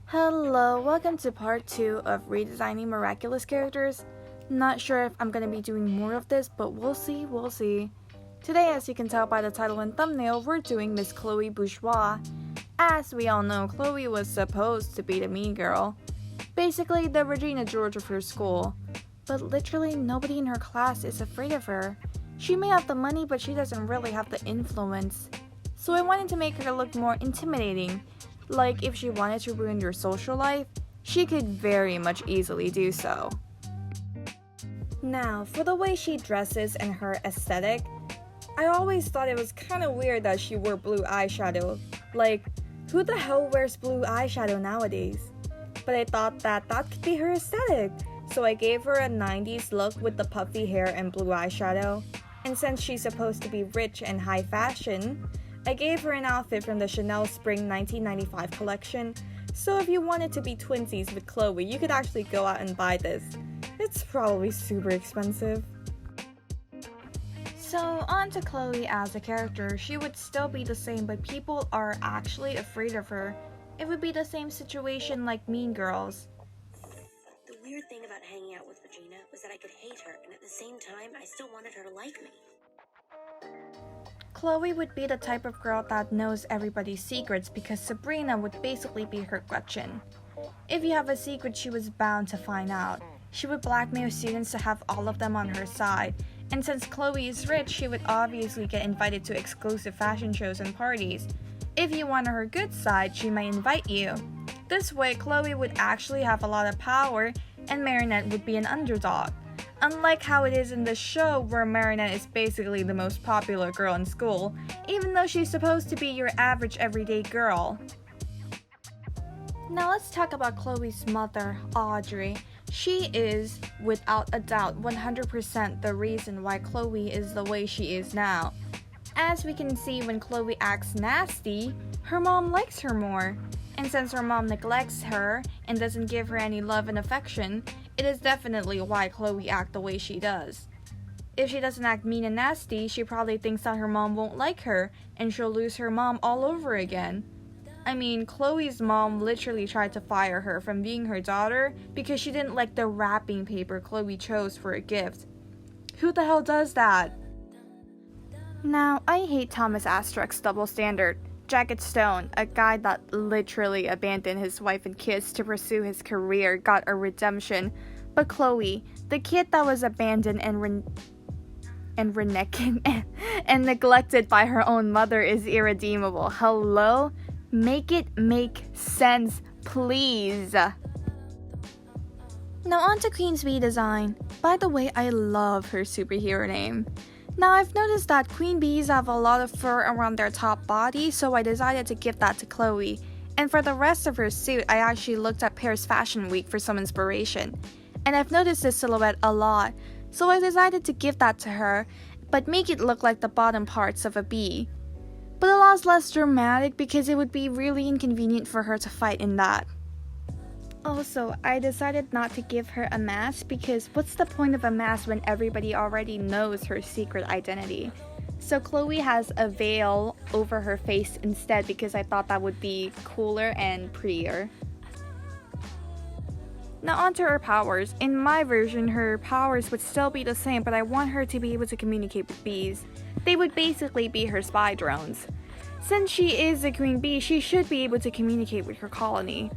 Hello, welcome to part 2 of redesigning miraculous characters. Not sure if I'm going to be doing more of this, but we'll see. Today, as you can tell by the title and thumbnail, we're doing Miss Chloe Bourgeois. As we all know, Chloe was supposed to be the mean girl. Basically, the Regina George of her school. But literally nobody in her class is afraid of her. She may have the money, but she doesn't really have the influence. So I wanted to make her look more intimidating. Like, if she wanted to ruin your social life, she could very much easily do so. Now, for the way she dresses and her aesthetic, I always thought it was kind of weird that she wore blue eyeshadow. Like, who the hell wears blue eyeshadow nowadays? But I thought that could be her aesthetic, so I gave her a 90s look with the puffy hair and blue eyeshadow. And since she's supposed to be rich and high fashion, I gave her an outfit from the Chanel Spring 1995 collection, so if you wanted to be twinsies with Chloe, you could actually go out and buy this. It's probably super expensive. So, on to Chloe as a character. She would still be the same, but people are actually afraid of her. It would be the same situation like Mean Girls. The weird thing about hanging out with Regina was that I could hate her, and at the same time, I still wanted her to like me. Chloe would be the type of girl that knows everybody's secrets because Sabrina would basically be her Gretchen. If you have a secret, she was bound to find out. She would blackmail students to have all of them on her side, and since Chloe is rich, she would obviously get invited to exclusive fashion shows and parties. If you want her good side, she might invite you. This way, Chloe would actually have a lot of power, and Marinette would be an underdog. Unlike how it is in the show, where Marinette is basically the most popular girl in school, even though she's supposed to be your average everyday girl. Now let's talk about Chloe's mother, Audrey. She is, without a doubt, 100% the reason why Chloe is the way she is now. As we can see, when Chloe acts nasty, her mom likes her more. And since her mom neglects her and doesn't give her any love and affection, it is definitely why Chloe acts the way she does. If she doesn't act mean and nasty, she probably thinks that her mom won't like her and she'll lose her mom all over again. I mean, Chloe's mom literally tried to fire her from being her daughter because she didn't like the wrapping paper Chloe chose for a gift. Who the hell does that? Now, I hate Thomas Astruc's double standard. Jacket Stone, a guy that literally abandoned his wife and kids to pursue his career, got a redemption. But Chloe, the kid that was abandoned and neglected by her own mother, is irredeemable. Hello? Make it make sense, please. Now on to Queen's redesign. By the way, I love her superhero name. Now I've noticed that queen bees have a lot of fur around their top body, so I decided to give that to Chloe. And for the rest of her suit, I actually looked at Paris Fashion Week for some inspiration. And I've noticed this silhouette a lot, so I decided to give that to her, but make it look like the bottom parts of a bee. But a lot less dramatic because it would be really inconvenient for her to fight in that. Also, I decided not to give her a mask because what's the point of a mask when everybody already knows her secret identity? So Chloe has a veil over her face instead because I thought that would be cooler and prettier. Now onto her powers. In my version, her powers would still be the same, but I want her to be able to communicate with bees. They would basically be her spy drones. Since she is a queen bee, she should be able to communicate with her colony.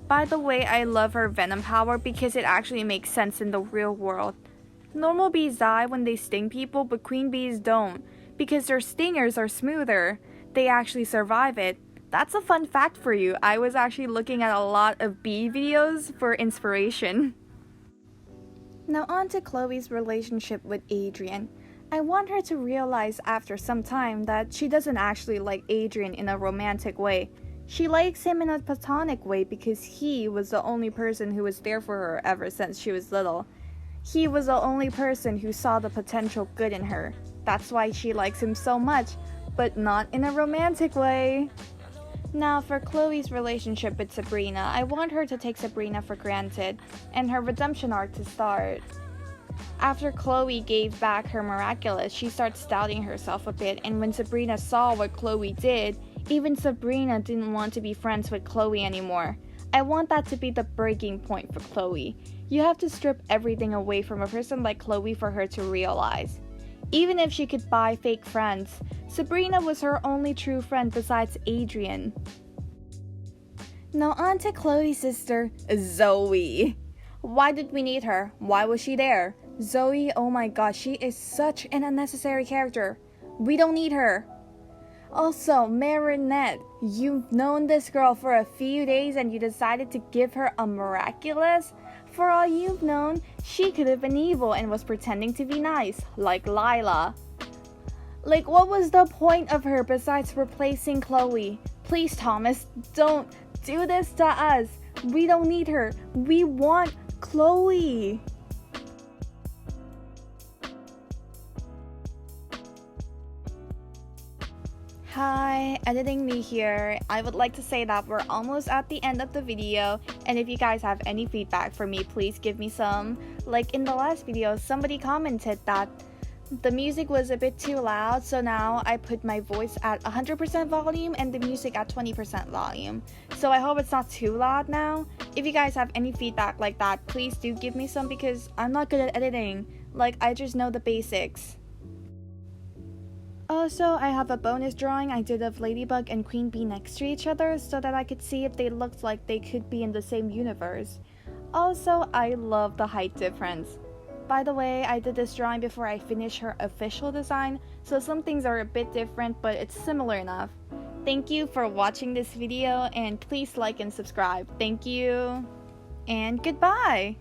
By the way, I love her venom power because it actually makes sense in the real world. Normal bees die when they sting people, but queen bees don't, because their stingers are smoother. They actually survive it. That's a fun fact for you. I was actually looking at a lot of bee videos for inspiration. Now on to Chloe's relationship with Adrian. I want her to realize after some time that she doesn't actually like Adrian in a romantic way. She likes him in a platonic way because he was the only person who was there for her ever since she was little. He was the only person who saw the potential good in her. That's why she likes him so much, but not in a romantic way. Now for Chloe's relationship with Sabrina, I want her to take Sabrina for granted and her redemption arc to start. After Chloe gave back her miraculous, she starts doubting herself a bit, and when Sabrina saw what Chloe did, even Sabrina didn't want to be friends with Chloe anymore. I want that to be the breaking point for Chloe. You have to strip everything away from a person like Chloe for her to realize. Even if she could buy fake friends, Sabrina was her only true friend besides Adrian. Now on to Chloe's sister, Zoe. Why did we need her? Why was she there? Zoe, oh my god, she is such an unnecessary character. We don't need her. Also, Marinette, you've known this girl for a few days and you decided to give her a miraculous? For all you've known, she could have been evil and was pretending to be nice, like Lila. Like, what was the point of her besides replacing Chloe? Please, Thomas, don't do this to us. We don't need her. We want Chloe. Hi, editing me here. I would like to say that we're almost at the end of the video, and if you guys have any feedback for me, please give me some. Like in the last video, somebody commented that the music was a bit too loud, so now I put my voice at 100% volume and the music at 20% volume. So I hope it's not too loud now. If you guys have any feedback like that, please do give me some because I'm not good at editing. Like, I just know the basics. Also, I have a bonus drawing I did of Ladybug and Queen Bee next to each other so that I could see if they looked like they could be in the same universe. Also, I love the height difference. By the way, I did this drawing before I finished her official design, so some things are a bit different, but it's similar enough. Thank you for watching this video, and please like and subscribe. Thank you, and goodbye!